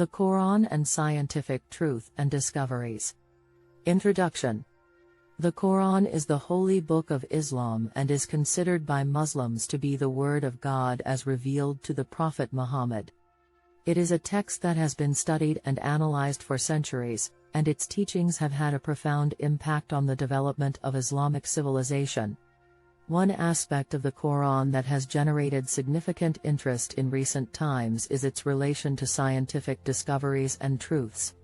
The Quran and Scientific Truth and Discoveries. Introduction. The Quran is the holy book of Islam and is considered by Muslims to be the word of God as revealed to the Prophet Muhammad. It is a text that has been studied and analyzed for centuries, and its teachings have had a profound impact on the development of Islamic civilization. One aspect of the Quran that has generated significant interest in recent times is its relation to scientific discoveries and truths.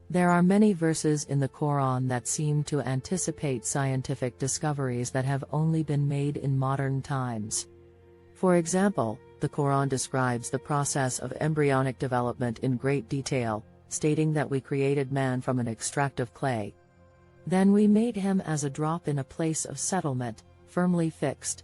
There are many verses in the Quran that seem to anticipate scientific discoveries that have only been made in modern times. For example, the Quran describes the process of embryonic development in great detail, stating that we created man from an extract of clay. Then we made him as a drop in a place of settlement, firmly fixed.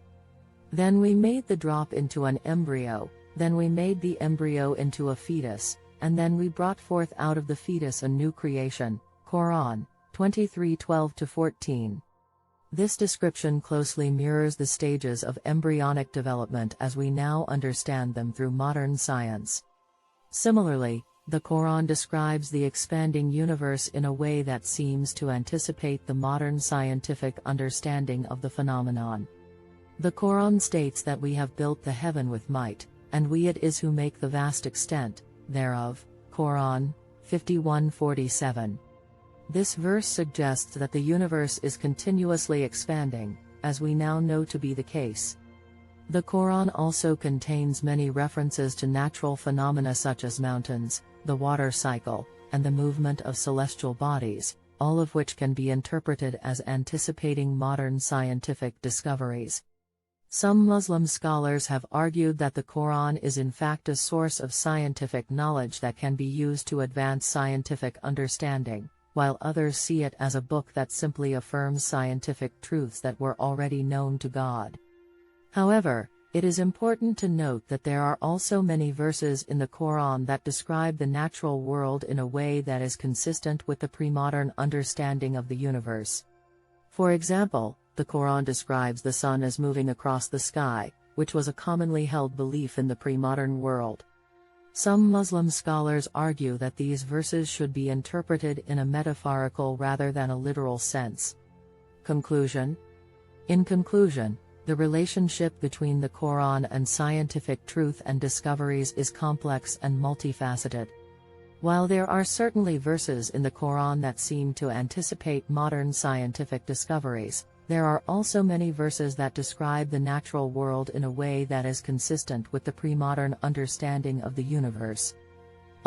Then we made the drop into an embryo, then we made the embryo into a fetus, and then we brought forth out of the fetus a new creation. Quran 23:12-14. This description closely mirrors the stages of embryonic development as we now understand them through modern science. Similarly, the Quran describes the expanding universe in a way that seems to anticipate the modern scientific understanding of the phenomenon. The Quran states that we have built the heaven with might, and we it is who make the vast extent thereof. Quran 51:47. This verse suggests that the universe is continuously expanding, as we now know to be the case. The Quran also contains many references to natural phenomena such as mountains, the water cycle, and the movement of celestial bodies, all of which can be interpreted as anticipating modern scientific discoveries. Some Muslim scholars have argued that the Quran is in fact a source of scientific knowledge that can be used to advance scientific understanding, while others see it as a book that simply affirms scientific truths that were already known to God. However, it is important to note that there are also many verses in the Quran that describe the natural world in a way that is consistent with the pre-modern understanding of the universe. For example, the Quran describes the sun as moving across the sky, which was a commonly held belief in the pre-modern world. Some Muslim scholars argue that these verses should be interpreted in a metaphorical rather than a literal sense. Conclusion. In conclusion, the relationship between the Quran and scientific truth and discoveries is complex and multifaceted. While there are certainly verses in the Quran that seem to anticipate modern scientific discoveries, there are also many verses that describe the natural world in a way that is consistent with the pre-modern understanding of the universe.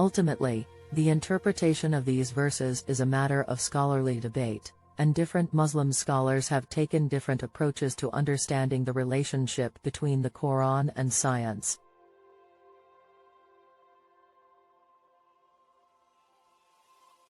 Ultimately, the interpretation of these verses is a matter of scholarly debate, and different Muslim scholars have taken different approaches to understanding the relationship between the Quran and science.